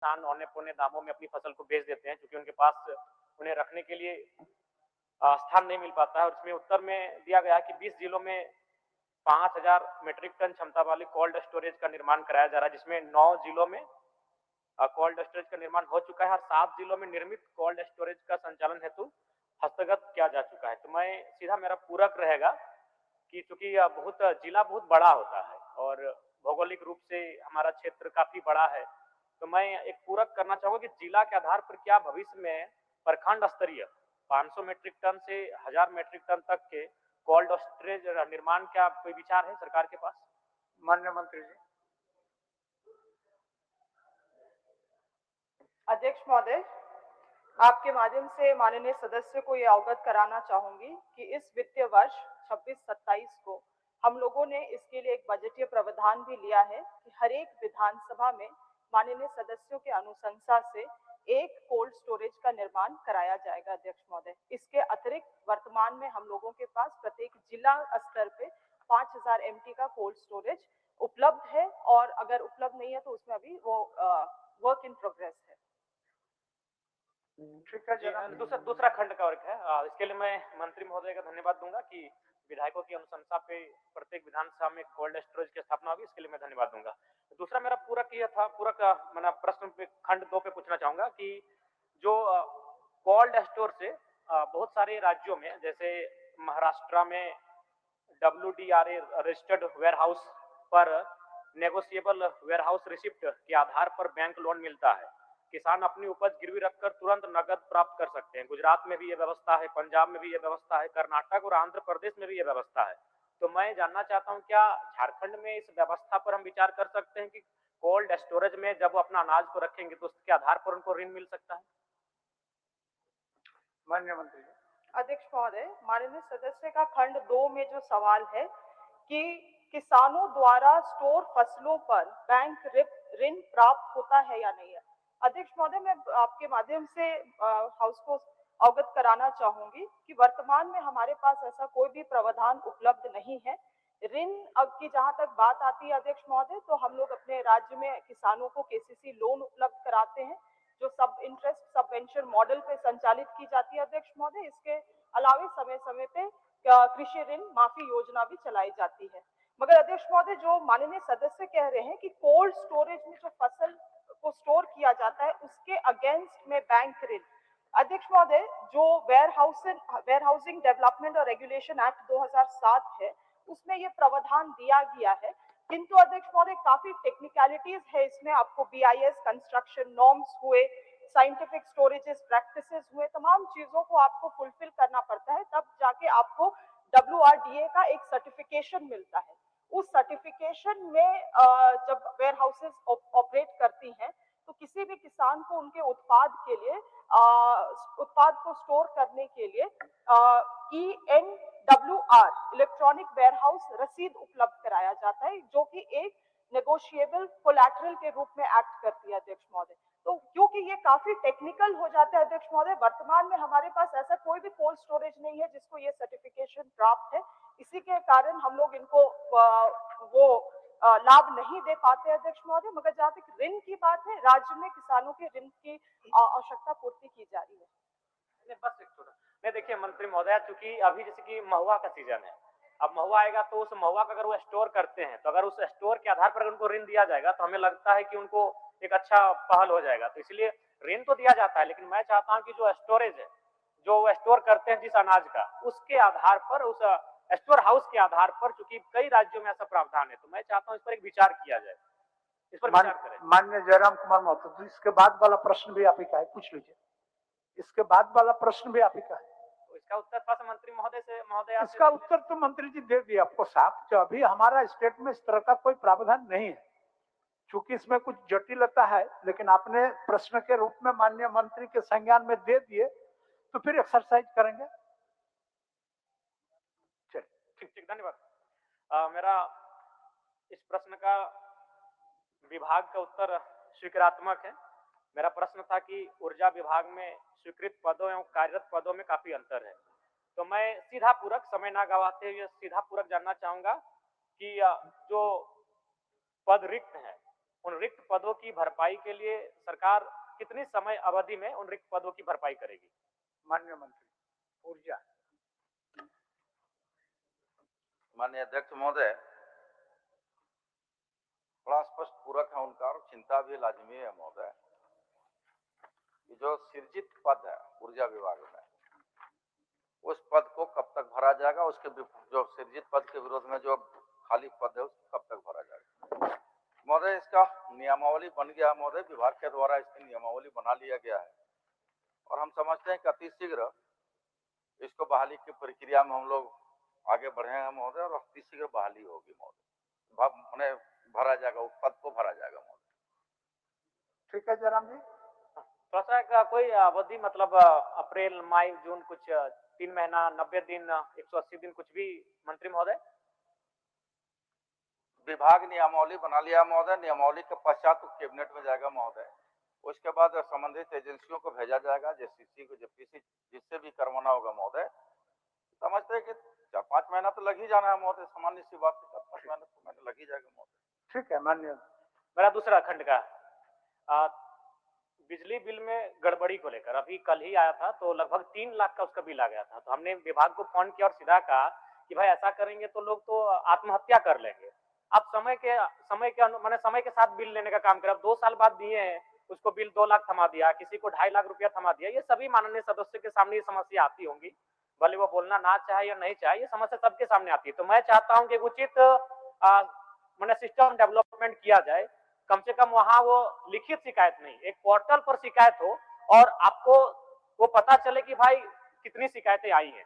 किसान औने-पौने दामों में अपनी फसल को बेच देते हैं, क्योंकि उनके पास उन्हें रखने के लिए स्थान नहीं मिल पाता है। और इसमें उत्तर में दिया गया है कि 20 जिलों में 5,000 मीट्रिक टन क्षमता वाली कोल्ड स्टोरेज का निर्माण कराया जा रहा है, जिसमें 9 जिलों में कोल्ड स्टोरेज का निर्माण हो चुका है और 7 जिलों में निर्मित कोल्ड स्टोरेज का संचालन हेतु हस्तगत किया जा चुका है। तो मैं सीधा मेरा पूरक रहेगा कि चूँकि बहुत जिला बहुत बड़ा होता है और भौगोलिक रूप से हमारा क्षेत्र काफ़ी बड़ा है, तो मैं एक पूरक करना चाहूँगा कि जिला के आधार पर क्या भविष्य में प्रखंड स्तरीय 500 मीट्रिक टन से 1000 मीट्रिक टन तक के कोल्ड स्टोरेज निर्माण का कोई विचार है सरकार के पास? माननीय मंत्री जी। अध्यक्ष महोदय, आपके माध्यम से माननीय सदस्य को ये अवगत कराना चाहूंगी कि इस वित्तीय वर्ष 26-27 को हम लोगों ने इसके लिए एक बजटीय प्रावधान भी लिया है कि हर एक विधानसभा में माननीय सदस्यों के अनुशंसा से एक कोल्ड स्टोरेज का निर्माण कराया जाएगा। अध्यक्ष महोदय, इसके अतिरिक्त वर्तमान में हम लोगों के पास प्रत्येक जिला स्तर पे 5000 एमटी का कोल्ड स्टोरेज उपलब्ध है और अगर उपलब्ध नहीं है तो उसमें अभी वो वर्क इन प्रोग्रेस है। ठीक है, दूसरा खंड का वर्ग है। इसके लिए मैं मंत्री महोदय का धन्यवाद दूंगा कि विधायकों की अनुशंसा पे प्रत्येक विधानसभा में कोल्ड स्टोरेज की स्थापना होगी, इसके लिए मैं धन्यवाद दूंगा। दूसरा मेरा पूरक यह था, मैंने प्रश्न पे खंड 2 पे पूछना चाहूंगा कि जो कोल्ड स्टोर से बहुत सारे राज्यों में, जैसे महाराष्ट्र में WDRA रजिस्टर्ड वेयर हाउस पर नेगोशिएबल वेयर हाउस रिसिप्ट के आधार पर बैंक लोन मिलता है। किसान अपनी उपज गिरवी रखकर तुरंत नकद प्राप्त कर सकते हैं। गुजरात में भी ये व्यवस्था है, पंजाब में भी ये व्यवस्था है, कर्नाटक और आंध्र प्रदेश में भी ये व्यवस्था है। तो मैं जानना चाहता हूँ, क्या झारखंड में इस व्यवस्था पर हम विचार कर सकते हैं कि कोल्ड स्टोरेज में जब वो अपना अनाज को रखेंगे तो उसके आधार पर उनको ऋण मिल सकता है? माननीय मंत्री जी। अध्यक्ष महोदय, माननीय सदस्य का खंड 2 में जो सवाल है कि किसानों द्वारा स्टोर फसलों पर बैंक ऋण प्राप्त होता है या नहीं है। अध्यक्ष महोदय, मैं आपके माध्यम से हाउस को अवगत कराना चाहूंगी कि वर्तमान में हमारे पास ऐसा कोई भी प्रावधान उपलब्ध नहीं है। ऋण अब की जहां तक बात आती है अध्यक्ष महोदय, तो हम लोग अपने राज्य में किसानों को केसीसी लोन उपलब्ध कराते हैं, जो सब इंटरेस्ट सबवेंचर मॉडल पे संचालित की जाती है। अध्यक्ष महोदय, इसके अलावे समय समय पे कृषि ऋण माफी योजना भी चलाई जाती है। मगर अध्यक्ष महोदय, जो माननीय सदस्य कह रहे हैं कि कोल्ड स्टोरेज में जो फसल को स्टोर किया जाता है उसके अगेंस्ट में बैंक ऋण, अध्यक्ष महोदय, जो वेयर हाउसिंग डेवलपमेंट और रेगुलेशन एक्ट 2007 है उसमें ये प्रावधान दिया गया है, किंतु अध्यक्ष महोदय काफी टेक्निकलिटीज है इसमें। आपको BIS कंस्ट्रक्शन नॉर्म्स हुए, साइंटिफिक स्टोरेजेस प्रैक्टिसेस हुए, तमाम चीजों को आपको फुलफिल करना पड़ता है, तब जाके आपको WRDA का एक सर्टिफिकेशन मिलता है। उस सर्टिफिकेशन में जब वेयर हाउसेस ऑपरेट करती हैं तो किसी भी किसान को उनके उत्पाद के लिए उत्पाद को स्टोर करने के लिए ENWR इलेक्ट्रॉनिक वेयर हाउस रसीद उपलब्ध कराया जाता है, जो कि एक नेगोशिएबल कोलैटरल के रूप में एक्ट करती है। अध्यक्ष महोदय, तो क्योंकि ये काफी टेक्निकल हो जाता है अध्यक्ष महोदय, वर्तमान में हमारे पास ऐसा कोई भी कोल्ड स्टोरेज नहीं है जिसको ये सर्टिफिकेशन प्राप्त है। इसी के कारण हम लोग इनको वो लाभ नहीं दे पाते अध्यक्ष महोदय। मगर जहां तक ऋण की बात है, राज्य में किसानों के ऋण की आवश्यकता पूर्ति की जा रही है। बस एक छोटा मैं, देखिए मंत्री महोदय, चूंकि अभी जैसे कि महुआ का सीजन है, अब महुआ आएगा तो उस महुआ का अगर वो स्टोर करते हैं, तो अगर उस स्टोर के आधार पर उनको ऋण दिया जाएगा तो हमें लगता है कि उनको एक अच्छा पहल हो जाएगा। तो इसलिए ऋण तो दिया जाता है, लेकिन मैं चाहता हूं कि जो स्टोरेज है, जो वो स्टोर करते हैं जिस अनाज का, उसके आधार पर, उस स्टोर हाउस के आधार पर, चूंकि कई राज्यों में ऐसा प्रावधान है, तो मैं चाहता हूं इस पर एक विचार किया जाए, इस पर विचार करें। माननीय जयराम कुमार महतो, तो इसके बाद वाला प्रश्न भी आप ही का है, पूछ लीजिए। इसके बाद वाला प्रश्न भी आप ही का है। तो इसका उत्तर था मंत्री महोदय से, महोदय इसका उत्तर तो मंत्री जी दे दिए आपको साफ। जो अभी हमारा स्टेट में इस तरह का कोई प्रावधान नहीं है, चूंकि इसमें कुछ जटिलता है, लेकिन आपने प्रश्न के रूप में माननीय मंत्री के संज्ञान में दे दिए, तो फिर एक्सरसाइज करेंगे। ठीक ठीक, धन्यवाद। मेरा इस प्रश्न का विभाग का उत्तर स्वीकारात्मक है। मेरा प्रश्न था कि ऊर्जा विभाग में स्वीकृत पदों एवं कार्यरत पदों में काफी अंतर है। तो मैं सीधा पूरक, समय ना गवाते हुए सीधा पूरक जानना चाहूंगा कि जो पद रिक्त है उन रिक्त पदों की भरपाई के लिए सरकार कितनी समय अवधि में उन रिक्त पदों की भरपाई करेगी? माननीय मंत्री ऊर्जा। माननीय अध्यक्ष महोदय, बड़ा स्पष्ट पूरक है उनका और चिंता भी लाजमी है महोदय। जो सृजित पद है ऊर्जा विभाग में, उस पद को कब तक भरा जाएगा, उसके जो सृजित पद के विरोध में जो खाली पद है उसको कब तक भरा जाएगा महोदय। इसका नियमावली बन गया महोदय, विभाग के द्वारा इसकी नियमावली बना लिया गया है और हम समझते हैं कि अति शीघ्र इसको बहाली की प्रक्रिया में हम लोग आगे बढ़े हैं महोदय और अति शीघ्र बहाली होगी महोदय, भरा जाएगा, उस पद को भरा जाएगा महोदय। ठीक है जयराम जी। थोड़ा सा कोई अवधि मतलब अप्रैल, मई, जून, कुछ 3 महीना, 90 दिन, 180 दिन, कुछ भी मंत्री महोदय? विभाग नियमावली बना लिया महोदय, नियमावली के पश्चात कैबिनेट में जाएगा महोदय। उसके बाद संबंधित एजेंसियों को भेजा जाएगा, जेसीसी को, जेपीसी, जिससे भी करवाना होगा महोदय। समझते हैं कि 4-5 महीना तो लग ही जाना है महोदय, सामान्य सी बात है, 4-5 महीना लग ही जाएगा महोदय। ठीक है माननीय। मेरा दूसरा खंड का बिजली बिल में गड़बड़ी को लेकर अभी कल ही आया था, तो लगभग 3 लाख का उसका बिल आ गया था। तो हमने विभाग को फोन किया और सीधा कहा कि भाई ऐसा करेंगे तो लोग तो आत्महत्या कर लेंगे। आप समय के समय के साथ बिल लेने का काम करें। अब 2 साल बाद दिए हैं, उसको बिल 2 लाख थमा दिया, किसी को 2.5 लाख रुपया थमा दिया। ये सभी माननीय सदस्य के सामने ये समस्या आती होंगी, भले वो बोलना ना चाहे या नहीं चाहे, ये समस्या सबके सामने आती है। तो मैं चाहता हूँ कि उचित सिस्टम डेवलपमेंट किया जाए। कम से कम वहां वो लिखित शिकायत नहीं, एक पोर्टल पर शिकायत हो और आपको वो पता चले कि भाई कितनी शिकायतें आई हैं।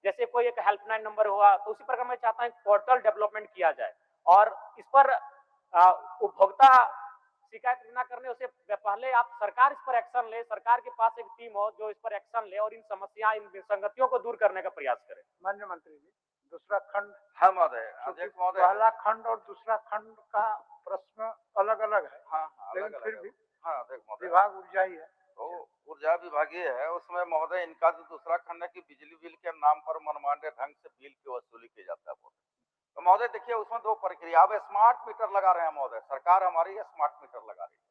जैसे कोई एक हेल्पलाइन नंबर हुआ, तो उसी प्रकार मैं चाहता हूँ पोर्टल डेवलपमेंट किया जाए और इस पर उपभोक्ता शिकायत न करने से पहले आप सरकार इस पर एक्शन ले, सरकार के पास एक टीम हो जो इस पर एक्शन ले और इन समस्या, इन विसंगतियों को दूर करने का प्रयास करे। माननीय मंत्री जी, दूसरा खंड। हाँ महोदय, अध्यक्ष महोदय। पहला खंड और दूसरा खंड का प्रश्न अलग अलग है। हाँ, लेकिन फिर भी हाँ अध्यक्ष महोदय, विभाग ऊर्जा ही है। तो ऊर्जा विभागीय है, उसमें महोदय इनका जो दूसरा खंड है कि बिजली बिल के नाम पर मनमाने ढंग से बिल की वसूली की जाता है महोदय। तो महोदय देखिए, उसमें 2 प्रक्रिया। अब स्मार्ट मीटर लगा रहे हैं महोदय, सरकार हमारी स्मार्ट मीटर लगा रही है।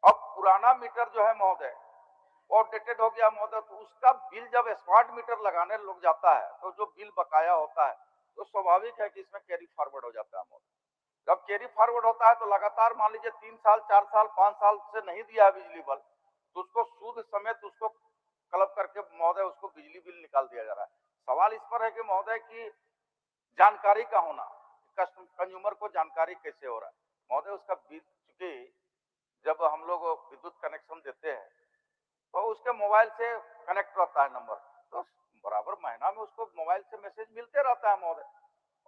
अब पुराना मीटर जो है महोदय आउटडेटेड हो गया महोदय, तो उसका बिल जब स्मार्ट मीटर लगाने लोग जाता है तो जो बिल बकाया होता है तो स्वाभाविक है कि इसमें कैरी फॉरवर्ड हो जाता है महोदय। जब कैरी फॉरवर्ड होता है तो लगातार मान लीजिए 3 साल, 4 साल, 5 साल से नहीं दिया है बिजली बिल, तो उसको सूद समेत उसको क्लब करके महोदय उसको बिजली बिल निकाल दिया जा रहा है। सवाल इस पर है कि महोदय की जानकारी का होना, कंज्यूमर को जानकारी कैसे हो रहा है महोदय। उसका बिल, चूंकि जब हम लोग विद्युत कनेक्शन देते हैं तो उसके मोबाइल से कनेक्ट रहता है नंबर, तो बराबर महीना में उसको मोबाइल से मैसेज मिलते रहता है महोदय।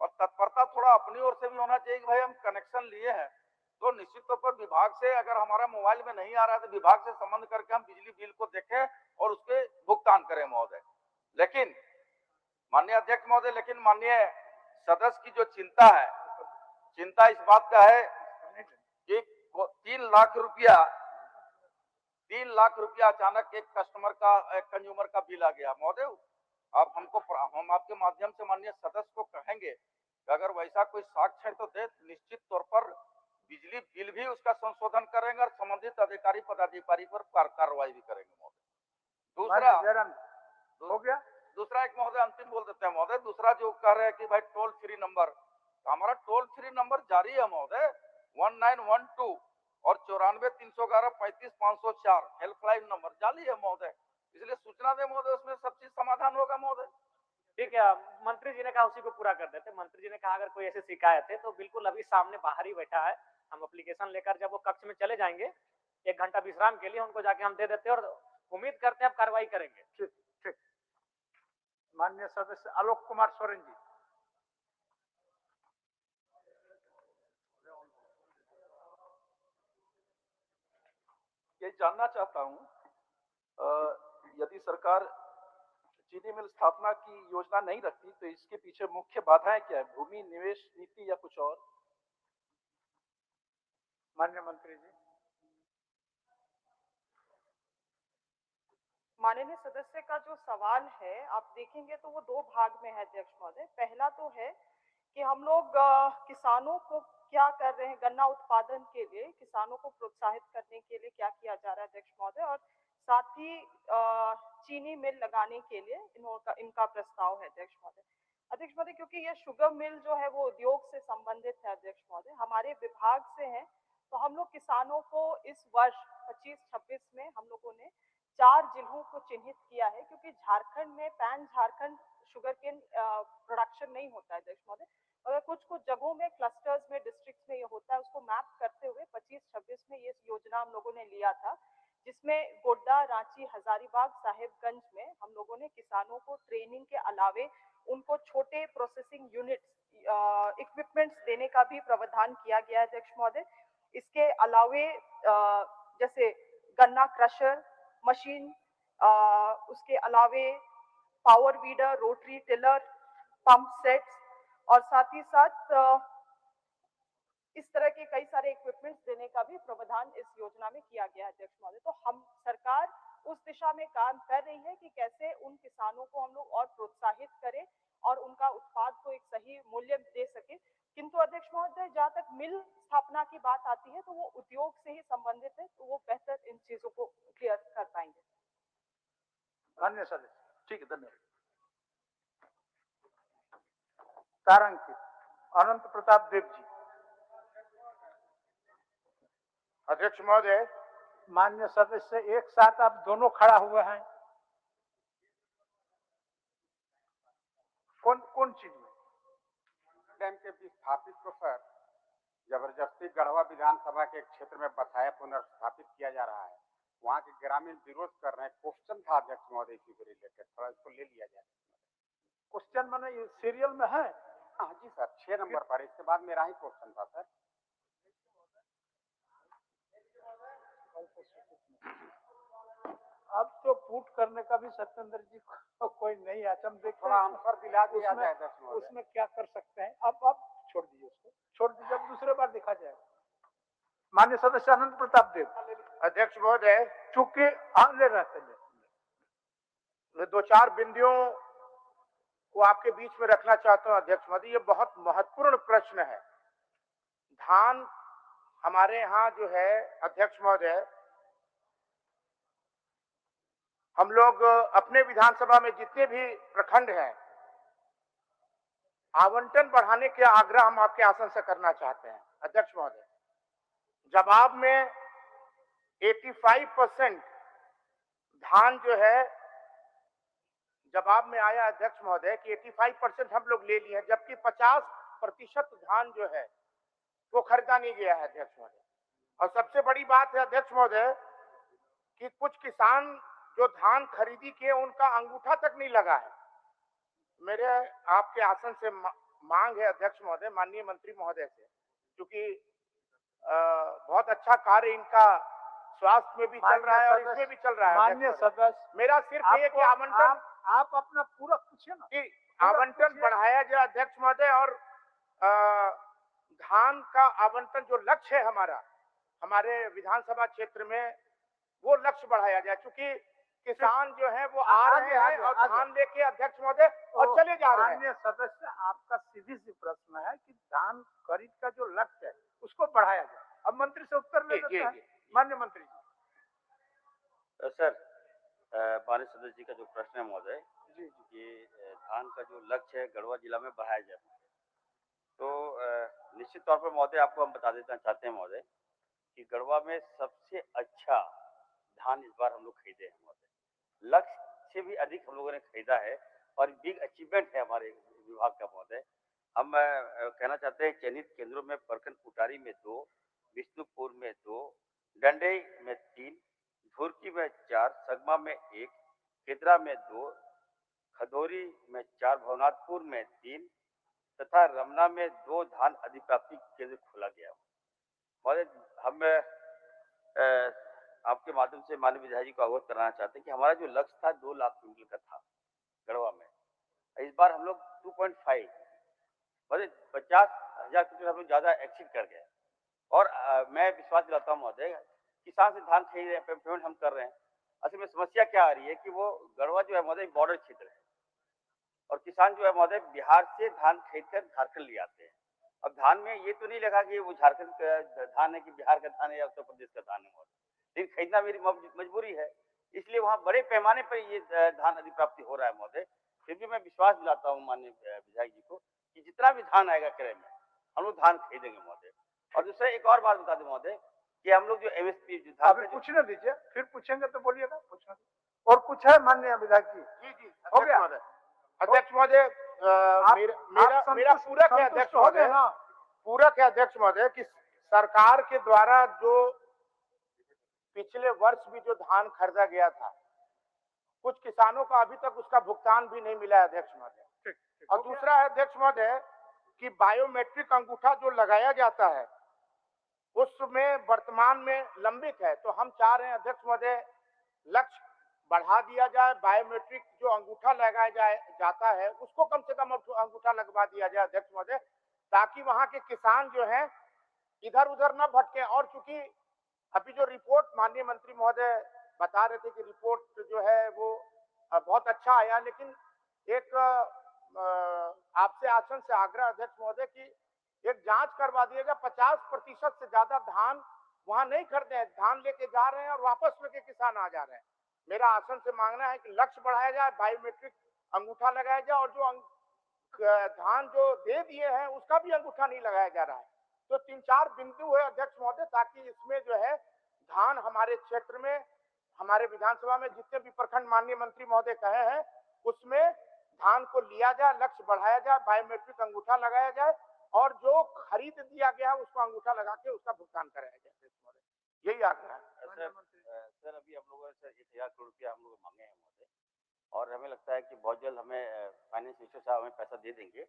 और तत्परता थोड़ा अपनी ओर से भी होना चाहिए कि भाई हम कनेक्शन लिए हैं तो निश्चित तौर पर विभाग से, अगर हमारा मोबाइल में नहीं आ रहा है तो विभाग से संबंध करके हम बिजली बिल को देखें और उसके भुगतान करें महोदय। लेकिन माननीय अध्यक्ष महोदय, लेकिन माननीय सदस्य की जो चिंता है, चिंता इस बात का है कि 3 लाख रुपया अचानक एक कस्टमर का, एक कंज्यूमर का बिल आ गया महोदय। आप हमको, हम आपके माध्यम से माननीय सदस्य को कहेंगे कि अगर वैसा कोई साक्ष्य है तो दे, निश्चित तौर पर बिजली बिल भी उसका संशोधन करेंगे और संबंधित अधिकारी पदाधिकारी पर कार्रवाई भी करेंगे महोदय। दूसरा एक महोदय अंतिम बोल देते हैं महोदय। दूसरा जो कह रहे हैं कि भाई टोल फ्री नंबर, तो हमारा टोल फ्री नंबर जारी है महोदय, 1912 और 94-311-35-504 हेल्पलाइन नंबर जारी है महोदय। इसलिए सूचना दे महोदय, उसमें सब चीज समाधान होगा महोदय। ठीक है, मंत्री जी ने कहा उसी को पूरा कर देते। मंत्री जी ने कहा अगर कोई ऐसी शिकायत है तो बिल्कुल अभी सामने बाहर ही बैठा है, हम एप्लीकेशन लेकर जब वो कक्ष में चले जाएंगे 1 घंटा विश्राम के लिए, उनको जाके हम दे देते हैं और उम्मीद करते हैं आप कार्रवाई करेंगे। ठीक ठीक। माननीय सदस्य आलोक कुमार सोरेन जी। ये जानना चाहता हूं, यदि सरकार चीनी मिल स्थापना की योजना नहीं रखती तो इसके पीछे मुख्य बाधाएं क्या है? भूमि निवेश नीति या कुछ और? माननीय मंत्री जी। माननीय सदस्य का जो सवाल है, आप देखेंगे तो वो 2 भाग में है अध्यक्ष महोदय। पहला तो है कि हम लोग किसानों को क्या कर रहे हैं गन्ना उत्पादन के लिए, किसानों को प्रोत्साहित करने के लिए क्या किया जा रहा है अध्यक्ष महोदय, और साथ ही चीनी मिल लगाने के लिए इनका प्रस्ताव है अध्यक्ष महोदय। अध्यक्ष महोदय, क्योंकि ये शुगर मिल जो है वो उद्योग से संबंधित है अध्यक्ष महोदय, हमारे विभाग से है, तो हम लोग किसानों को इस वर्ष 25-26 में हम लोगों ने 4 जिलों को चिन्हित किया है, क्योंकि झारखंड में pan Jharkhand sugar cane production नहीं होता है अध्यक्ष महोदय, अगर कुछ कुछ जगहों में क्लस्टर्स में डिस्ट्रिक्ट्स में ये होता है, उसको मैप करते हुए 25-26 में ये योजना हम लोगों ने लिया था, जिसमें गोड्डा, रांची, हजारीबाग, साहिबगंज में हम लोगों ने किसानों को ट्रेनिंग के अलावे उनको छोटे प्रोसेसिंग यूनिट्स इक्विपमेंट्स देने का भी प्रावधान किया गया है अध्यक्ष महोदय। इसके अलावे जैसे गन्ना क्रशर मशीन, उसके अलावे power weeder, rotary tiller, pump sets, और साथ ही साथ इस तरह के कई सारे इक्विपमेंट्स देने का भी प्रावधान इस योजना में किया गया है अध्यक्ष महोदय। तो हम सरकार उस दिशा में काम कर रही है कि कैसे उन किसानों को हम लोग और प्रोत्साहित करें और उनका उत्पाद को एक सही मूल्य दे सके। किंतु अध्यक्ष महोदय, जहाँ तक मिल स्थापना की बात आती है तो वो उद्योग से ही संबंधित है, तो वो बेहतर इन चीजों को क्लियर कर पाएंगे। अन्य सदस्य ठीक है, धन्यवाद। तारांकित अनंत प्रताप देव जी। अध्यक्ष महोदय, मान्य सदस्य एक साथ आप दोनों खड़ा हुए हैं, कौन चीज में? डैम के विस्थापित को सर जबरदस्ती गढ़वा विधानसभा के क्षेत्र में बसाया पुनर्स्थापित किया जा रहा है, वहाँ के ग्रामीण विरोध कर रहे हैं। क्वेश्चन था अध्यक्ष महोदय इसी को रिलेटेड, थोड़ा इसको ले लिया जाए। क्वेश्चन माने सीरियल में है? हाँ जी सर, 6 नंबर पर, इसके बाद मेरा ही क्वेश्चन था सर। अब तो पुट करने का भी सत्येंद्र जी को कोई नहीं आता, हम देखते थोड़ा आंसर दिला दिया जाए अध्यक्ष महोदय। उसमें क्या कर सकते हैं। अब छोड़ दीजिए उसको, छोड़ दीजिए, अब दूसरे बार देखा जाएगा। माननीय सदस्य अनंत प्रताप देव। अध्यक्ष महोदय, चूंकि ले रहते हैं, मैं 2-4 बिंदुओं को आपके बीच में रखना चाहता हूं अध्यक्ष महोदय। ये बहुत महत्वपूर्ण प्रश्न है। धान हमारे यहाँ जो है अध्यक्ष महोदय, हम लोग अपने विधानसभा में जितने भी प्रखंड हैं, आवंटन बढ़ाने के आग्रह हम आपके आसन से करना चाहते हैं अध्यक्ष महोदय। जवाब में 85% धान जो है जवाब में आया अध्यक्ष महोदय कि 85% हम लोग ले लिए हैं, जबकि 50% धान जो है वो खरीदा नहीं गया है अध्यक्ष महोदय। और सबसे बड़ी बात है अध्यक्ष महोदय कि कुछ किसान जो धान खरीदी के उनका अंगूठा तक नहीं लगा है। मेरे आपके आसन से मांग है अध्यक्ष महोदय, माननीय मंत्री महोदय से, क्योंकि बहुत अच्छा कार्य इनका स्वास्थ्य में भी चल रहा है और इसमें भी चल रहा है। माननीय सदस्य, मेरा सिर्फ ये कि आवंटन आप अपना पूरा पूछिए ना कि आवंटन बढ़ाया जाए अध्यक्ष महोदय, और धान का आवंटन जो लक्ष्य है हमारा, हमारे विधानसभा क्षेत्र में, वो लक्ष्य बढ़ाया जाए, क्योंकि किसान जो है वो आ रहे हैं और धान लेके अध्यक्ष महोदय और चले जा रहे हैं। माननीय सदस्य, आपका सीधी सी प्रश्न है कि धान खरीद का जो लक्ष्य है उसको बढ़ाया जाए। अब मंत्री से उत्तर ले लेते हैं। माननीय मंत्री जी। सर, माननीय सदस्य जी का जो प्रश्न है महोदय, ये धान का जो लक्ष्य है गढ़वा जिला में बढ़ाया जाए, तो निश्चित तौर पर महोदय आपको हम बता देना चाहते हैं महोदय कि गढ़वा में सबसे अच्छा धान इस बार हम लोग खरीदे हैं महोदय। लक्ष्य से भी अधिक हम लोगों ने खरीदा है और बिग अचीवमेंट है हमारे विभाग का महोदय। हम कहना चाहते हैं चयनित केंद्रों में प्रखंड कुटारी में 2, विष्णुपुर में 2, डंडई में 3, धुरकी में 4, सगमा में 1, केदरा में 2, खदौरी में 4, भवनाथपुर में 3 तथा रमना में 2 धान अधिप्राप्ति केंद्र खोला गया। महोदय, हम आपके माध्यम से माननीय विधायक जी को अवगत कराना चाहते हैं कि हमारा जो लक्ष्य था 2 लाख क्विंटल का था गढ़वा में, इस बार हम लोग 2.5 महोदय 50,000 क्विंटल हम लोग ज्यादा एक्सीड कर गए। और मैं विश्वास दिलाता हूँ महोदय, किसान से धान खरीद रहे हैं, पेमेंट हम कर रहे हैं। असल में समस्या क्या आ रही है कि वो गढ़वा जो है महोदय बॉर्डर क्षेत्र है और किसान जो है महोदय बिहार से धान खरीद कर झारखंड ले आते हैं। अब धान में ये तो नहीं लगा कि वो झारखंड का धान है कि बिहार का धान है या उत्तर प्रदेश का धान है महोदय, लेकिन खरीदना मेरी मजबूरी है, इसलिए वहाँ बड़े पैमाने पर ये धान अधिप्राप्ति हो रहा है महोदय। फिर भी मैं विश्वास दिलाता हूँ माननीय विधायक जी को कि जितना भी धान आएगा क्रय में हम लोग धान खरीदेंगे महोदय। और दूसरा एक और बात बता दें महोदय कि हम लोग जो MSP जो धान अभी पूछने दीजिए, फिर पूछेंगे तो बोलिएगा, पूछना। और कुछ है माननीय विधायक जी? जी हो गया। अध्यक्ष महोदय, मेरा पूरक है अध्यक्ष महोदय, पूरक है अध्यक्ष महोदय कि सरकार के द्वारा जो पिछले वर्ष भी जो धान खरीदा गया था, कुछ किसानों का अभी तक उसका भुगतान भी नहीं मिला है अध्यक्ष महोदय। और दूसरा है अध्यक्ष महोदय कि बायोमेट्रिक अंगूठा जो लगाया जाता है उसमें वर्तमान में लंबित है, तो हम चाह रहे हैं अध्यक्ष महोदय लक्ष्य बढ़ा दिया जाए, बायोमेट्रिक जो अंगूठा लगाया जाता है उसको कम से कम अंगूठा लगवा दिया जाए अध्यक्ष महोदय, ताकि वहां के किसान जो हैं इधर उधर न भटके। और चूंकि अभी जो रिपोर्ट माननीय मंत्री महोदय बता रहे थे कि रिपोर्ट जो है वो बहुत अच्छा आया, लेकिन एक आपसे आसन से आग्रह अध्यक्ष महोदय की एक जांच करवा दिएगा। 50% से ज्यादा धान वहां नहीं खरीदे हैं, धान लेके जा रहे हैं और वापस लेके किसान आ जा रहे हैं। मेरा आसन से मांगना है कि लक्ष्य बढ़ाया जाए, बायोमेट्रिक अंगूठा लगाया जाए और जो धान जो दे दिए हैं उसका भी अंगूठा नहीं लगाया जा रहा है। तो 3-4 बिंदु है अध्यक्ष महोदय, ताकि इसमें जो है धान हमारे क्षेत्र में, हमारे विधानसभा में जितने भी प्रखंड माननीय मंत्री महोदय कहे हैं उसमें धान को लिया जाए, लक्ष्य बढ़ाया जाए, बायोमेट्रिक अंगूठा लगाया जाए और जो खरीद दिया गया है उसको अंगूठा लगा के उसका भुगतान कराया जाए। यही आग्रह है सर। अभी हम लोगों ने 1,000 करोड़ रुपया हम लोग मांगे हैं महोदय, और हमें लगता है कि बहुत जल्द हमें फाइनेंस मिनिस्टर साहब हमें पैसा दे देंगे।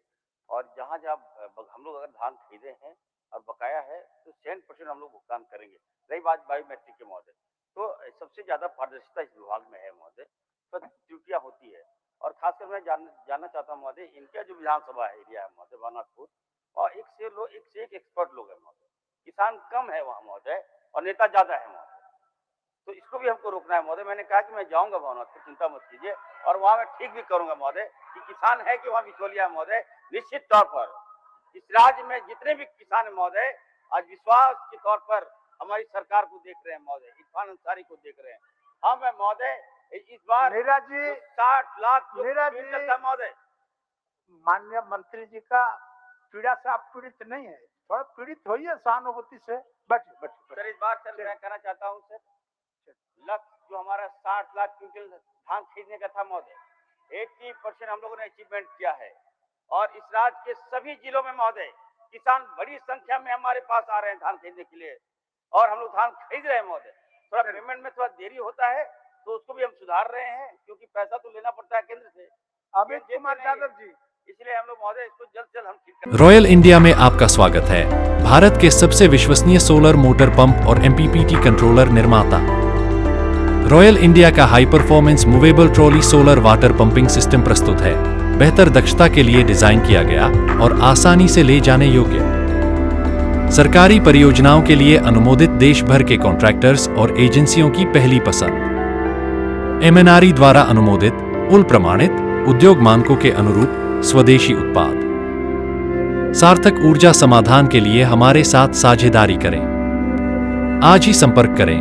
और जहाँ हम लोग अगर धान खरीदे हैं और बकाया है तो 100% हम लोग भुगतान करेंगे। रही बात बायोमेट्रिक के महोदय, तो सबसे ज्यादा पारदर्शिता इस विभाग में है महोदय, तो त्रुटियां होती है। और खासकर मैं जानना चाहता हूँ महोदय, इनका जो विधानसभा एरिया है महोदय बानासपुर, और एक से एक एक्सपर्ट लोग हैं महोदय, किसान कम है वहाँ महोदय और नेता ज्यादा है महोदय, तो इसको भी हमको रोकना है महोदय। मैंने कहा कि मैं जाऊंगा बानासपुर, चिंता मत कीजिए, और वहाँ मैं ठीक भी करूंगा महोदय कि किसान है कि वहाँ बिचौलिया है महोदय। निश्चित तौर पर इस राज्य में जितने भी किसान है महोदय आज विश्वास के तौर पर हमारी सरकार को देख रहे हैं महोदय, इरफान अंसारी को देख रहे हैं। हम महोदय इस बार नीरज जी 60 लाख महोदय। माननीय मंत्री जी का पीड़ा से आप पीड़ित नहीं है, थोड़ा पीड़ित होइए सहानुभूति से। बैठिए सर, इस बार सर मैं कहना चाहता हूँ सर, लक्ष्य जो हमारा 60 लाख क्विंटल धान खरीदने का था महोदय, 80% हम लोगों ने अचीवमेंट किया है। और इस राज्य के सभी जिलों में महोदय किसान बड़ी संख्या में हमारे पास आ रहे हैं धान खरीदने के लिए, और हम लोग धान खरीद रहे हैं महोदय। थोड़ा पेमेंट में थोड़ा देरी होता है तो उसको भी हम सुधार रहे हैं, क्योंकि पैसा तो लेना पड़ता है केंद्र से। अमित कुमार यादव जी, इसलिए हम लोग महोदय इसको जल्द से जल्द हम ठीक करें। रॉयल इंडिया में आपका स्वागत है। भारत के सबसे विश्वसनीय सोलर मोटर पंप और MPPT कंट्रोलर निर्माता। रॉयल इंडिया का high performance movable trolley solar water pumping system प्रस्तुत है। बेहतर दक्षता के लिए डिजाइन किया गया और आसानी से ले जाने योग्य। सरकारी परियोजनाओं के लिए अनुमोदित देश भर के कॉन्ट्रैक्टर्स और एजेंसियों की पहली पसंद। MNRE द्वारा अनुमोदित, उल प्रमाणित, उद्योग मानकों के अनुरूप स्वदेशी उत्पाद। सार्थक ऊर्जा समाधान के लिए हमारे साथ साझेदारी करें। आज ही संपर्क करें।